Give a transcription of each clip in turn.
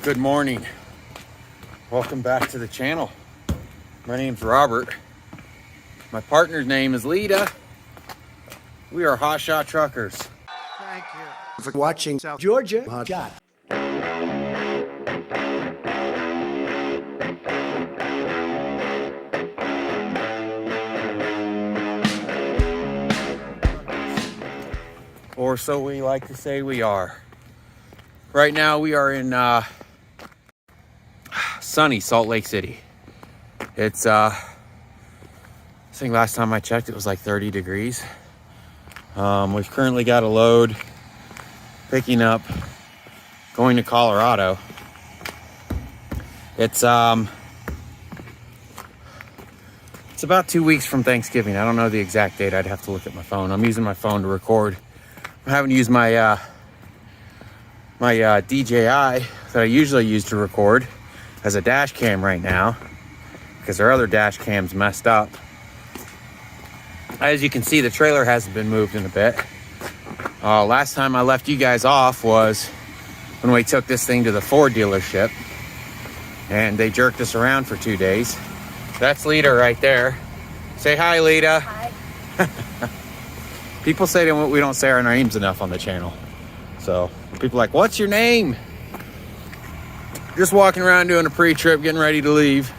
Good morning. Welcome back to the channel. My name's Robert. My partner's name is Lita. We are Hot Shot Truckers. Thank you for watching South Georgia Hot Shot. Or so we like to say we are. Right now we are in sunny Salt Lake City. It's I think last time I checked it was like 30 degrees. We've currently got a load picking up going to Colorado. It's about 2 weeks from Thanksgiving. I don't know the exact date. I'd have to look at my phone. I'm using my phone to record. I haven't used my DJI that I usually use to record as a dash cam right now because our other dash cam's messed up. As you can see, the trailer hasn't been moved in a bit. Last time I left you guys off was when we took this thing to the Ford dealership and they jerked us around for 2 days. That's Lita right there. Say hi, Lita. Hi. People say that we don't say our names enough on the channel. So people are like, what's your name? Just walking around doing a pre-trip, getting ready to leave.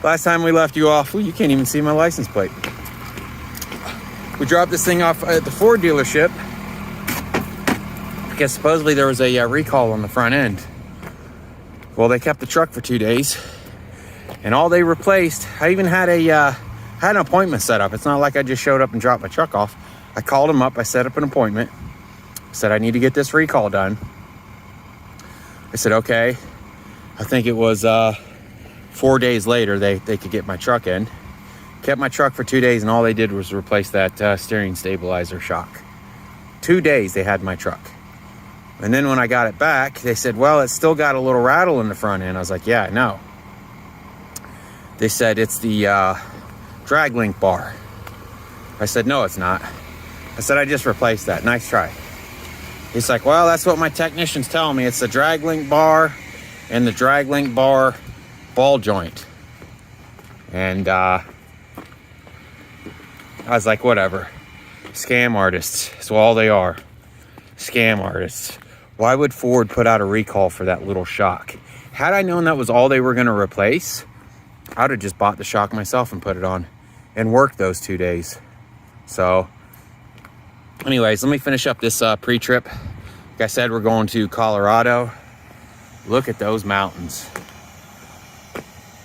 Last time we left you off, well, you can't even see my license plate. We dropped this thing off at the Ford dealership because supposedly there was a recall on the front end. Well, they kept the truck for 2 days and all they replaced, I even had an appointment set up. It's not like I just showed up and dropped my truck off. I called them up, I set up an appointment. Said I need to get this recall done. I said okay. I think it was 4 days later they could get my truck in. Kept my truck for 2 days and all they did was replace that steering stabilizer shock. 2 days they had my truck. And then when I got it back, they said, well, it's still got a little rattle in the front end. I was like, yeah, I know. They said it's the drag link bar. I said, no, it's not. I said, I just replaced that. Nice try. He's like, well, that's what my technician's telling me. It's the drag link bar and the drag link bar ball joint. And I was like, whatever. Scam artists. That's all they are. Scam artists. Why would Ford put out a recall for that little shock? Had I known that was all they were going to replace, I would have just bought the shock myself and put it on and worked those 2 days. So anyways, let me finish up this pre-trip. Like I said, we're going to Colorado. Look at those mountains.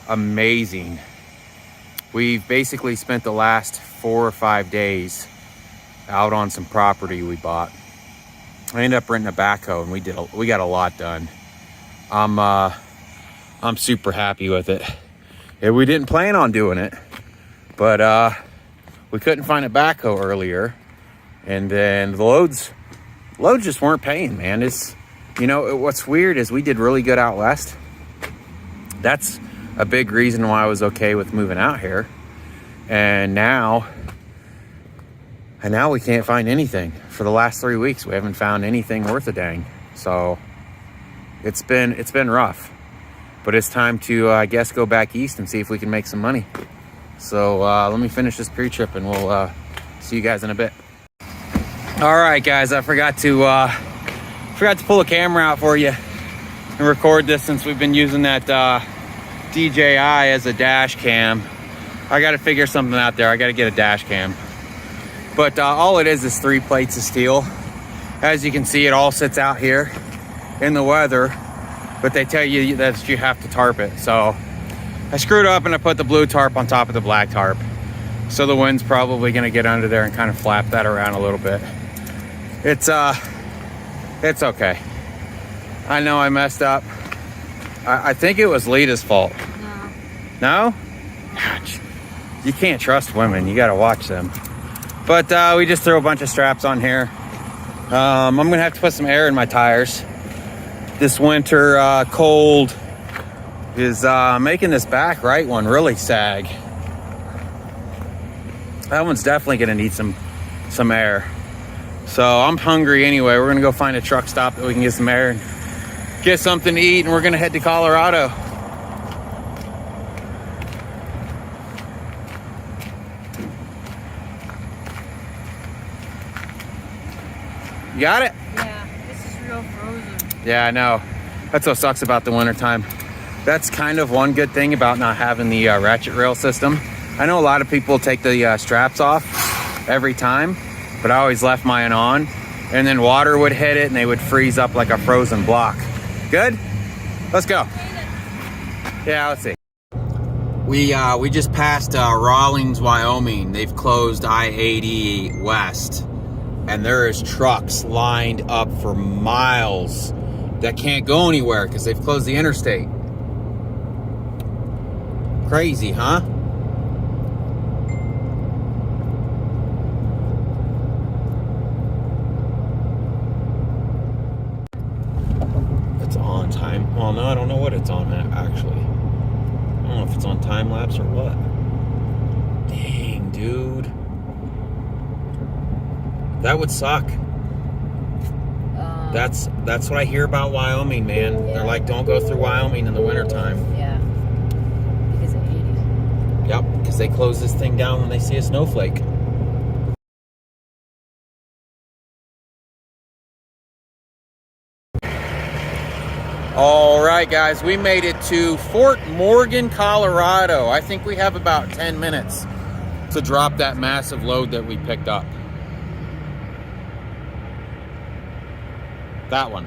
Amazing. We've basically spent the last 4 or 5 days out on some property we bought. I ended up renting a backhoe and we got a lot done. I'm super happy with it. Yeah, we didn't plan on doing it, but we couldn't find a backhoe earlier. And then the loads just weren't paying, man. It's, you know, what's weird is we did really good out west. That's a big reason why I was okay with moving out here. And now we can't find anything. For the last 3 weeks, we haven't found anything worth a dang. So it's been rough. But it's time to, I guess, go back east and see if we can make some money. So let me finish this pre-trip and we'll see you guys in a bit. All right, guys, I forgot to pull a camera out for you and record this since we've been using that DJI as a dash cam. I got to figure something out there. I got to get a dash cam. But all it is 3 plates of steel. As you can see, it all sits out here in the weather, but they tell you that you have to tarp it. So I screwed up and I put the blue tarp on top of the black tarp. So the wind's probably going to get under there and kind of flap that around a little bit. It's okay. I know I messed up. I think it was Lita's fault. No? You can't trust women. You got to watch them. But we just threw a bunch of straps on here. I'm going to have to put some air in my tires. This winter cold is making this back right one really sag. That one's definitely going to need some air. So I'm hungry anyway. We're going to go find a truck stop that we can get some air and get something to eat, and we're gonna head to Colorado. You got it? Yeah, this is real frozen. Yeah, I know. That's what sucks about the wintertime. That's kind of one good thing about not having the ratchet rail system. I know a lot of people take the straps off every time, but I always left mine on, and then water would hit it and they would freeze up like a frozen block. Good? Let's go. Yeah, let's see. We just passed Rawlins, Wyoming. They've closed I-80 west, and there is trucks lined up for miles that can't go anywhere because they've closed the interstate. Crazy, huh? It's on time. Well, no, I don't know what it's on actually. I don't know if it's on time lapse or what. Dang, dude. That would suck. That's what I hear about Wyoming, man. Yeah. They're like, don't go through Wyoming in the wintertime. Yeah. Because of 80s. Yep, because they close this thing down when they see a snowflake. All right, guys, we made it to Fort Morgan, Colorado. I think we have about 10 minutes to drop that massive load that we picked up. That one.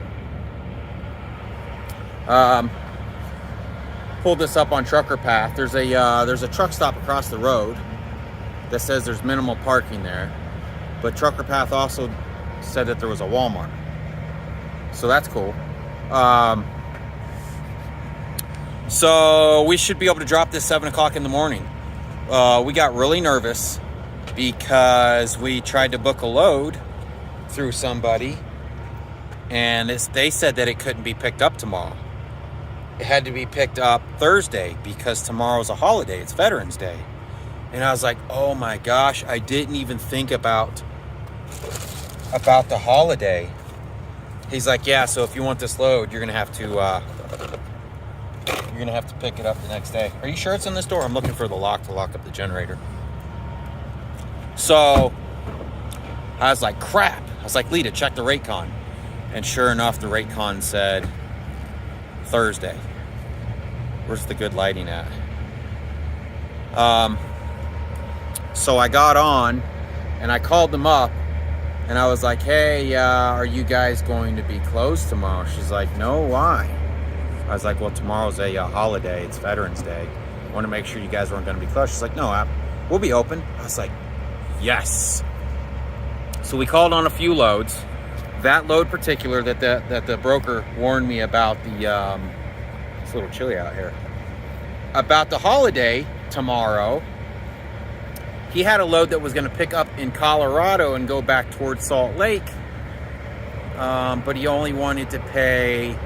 Pulled this up on Trucker Path. There's a truck stop across the road that says there's minimal parking there, but Trucker Path also said that there was a Walmart, so that's cool. So we should be able to drop this 7 o'clock in the morning. We got really nervous because we tried to book a load through somebody, and they said that it couldn't be picked up tomorrow. It had to be picked up Thursday because tomorrow's a holiday. It's Veterans Day. And I was like, oh my gosh, I didn't even think about the holiday. He's like, yeah, so if you want this load, you're gonna have to pick it up the next day. Are you sure it's in this door? I'm looking for the lock to lock up the generator. So I was like, crap. I was like, Lita, check the rate con. And sure enough, the rate con said Thursday. Where's the good lighting at? So I got on and I called them up and I was like, hey, are you guys going to be closed tomorrow? She's like, no, why? I was like, well, tomorrow's a holiday. It's Veterans Day. I want to make sure you guys weren't going to be closed. She's like, no, we'll be open. I was like, yes. So we called on a few loads. That load particular that the broker warned me about, it's a little chilly out here, about the holiday tomorrow. He had a load that was going to pick up in Colorado and go back towards Salt Lake, but he only wanted to pay,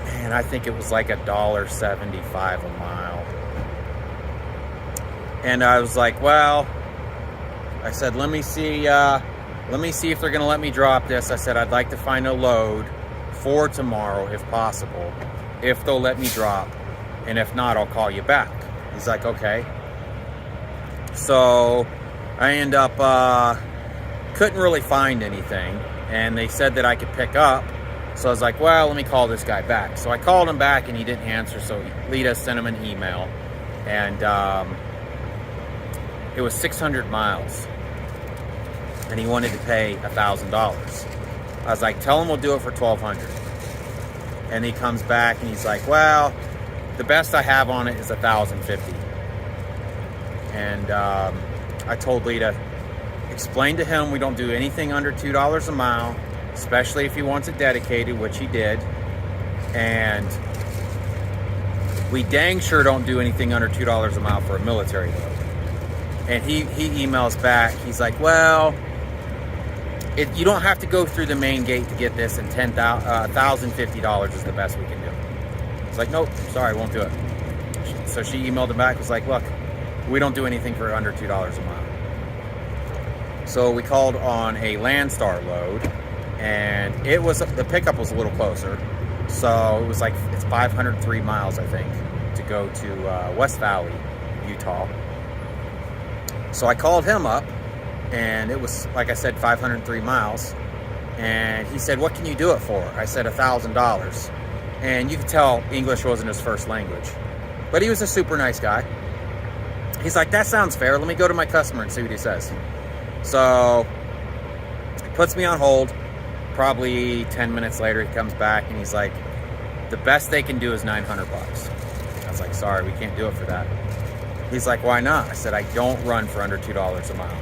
man, I think it was like $1.75 a mile. And I was like, well, I said, let me see if they're gonna let me drop this. I said, I'd like to find a load for tomorrow if possible, if they'll let me drop, and if not, I'll call you back. He's like, okay. So I end up couldn't really find anything, and they said that I could pick up. So I was like, well, let me call this guy back. So I called him back and he didn't answer, so Lita sent him an email, and it was 600 miles and he wanted to pay $1,000. I was like, tell him we'll do it for $1,200. And he comes back and he's like, well, the best I have on it is $1,050. And I told Lita, explain to him we don't do anything under $2 a mile, especially if he wants it dedicated, which he did. And we dang sure don't do anything under $2 a mile for a military load. And he emails back. He's like, well, you don't have to go through the main gate to get this, and $1,050 is the best we can do. It's like, nope, sorry, won't do it. So she emailed him back, was like, look, we don't do anything for under $2 a mile. So we called on a Landstar load, and the pickup was a little closer. So it was like, it's 503 miles, I think, to go to West Valley, Utah. So I called him up, and it was, like I said, 503 miles. And he said, what can you do it for? I said, $1,000. And you could tell English wasn't his first language. But he was a super nice guy. He's like, that sounds fair. Let me go to my customer and see what he says. So he puts me on hold. Probably 10 minutes later, he comes back and he's like, the best they can do is $900. I was like, sorry, we can't do it for that. He's like, why not? I said, I don't run for under $2 a mile.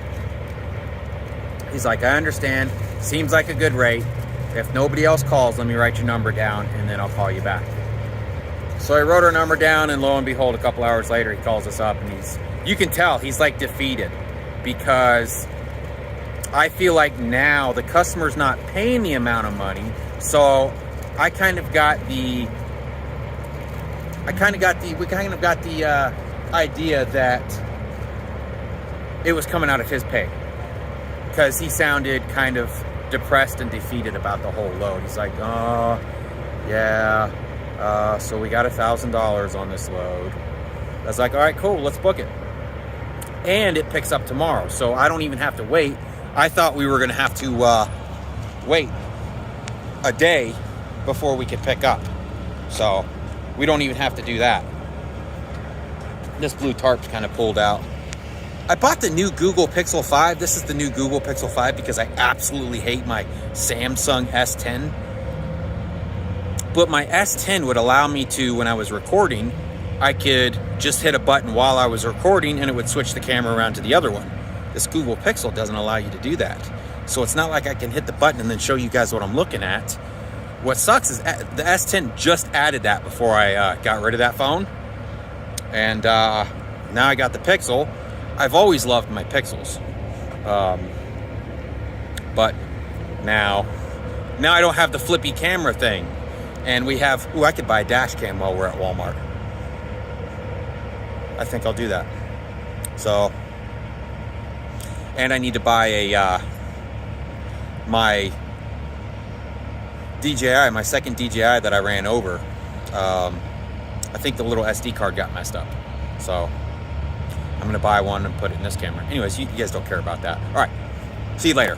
He's like, I understand. Seems like a good rate. If nobody else calls, let me write your number down and then I'll call you back. So I wrote her number down, and lo and behold, a couple hours later, he calls us up, and you can tell he's like defeated, because I feel like now the customer's not paying the amount of money. So we kind of got the idea that it was coming out of his pay, because he sounded kind of depressed and defeated about the whole load. He's like, oh, yeah, so we got $1,000 on this load. I was like, all right, cool, let's book it. And it picks up tomorrow, so I don't even have to wait. I thought we were going to have to wait a day before we could pick up. So we don't even have to do that. This blue tarp's kind of pulled out. I bought the new Google Pixel 5. This is the new Google Pixel 5 because I absolutely hate my Samsung S10. But my S10 would allow me to, when I was recording, I could just hit a button while I was recording and it would switch the camera around to the other one. This Google Pixel doesn't allow you to do that. So it's not like I can hit the button and then show you guys what I'm looking at. What sucks is the S10 just added that before I got rid of that phone. And now I got the Pixel. I've always loved my Pixels. But now I don't have the flippy camera thing. And we have, I could buy a dash cam while we're at Walmart. I think I'll do that. So, and I need to buy my DJI, my second DJI that I ran over. I think the little SD card got messed up. So I'm gonna buy one and put it in this camera. Anyways, you guys don't care about that. All right, see you later.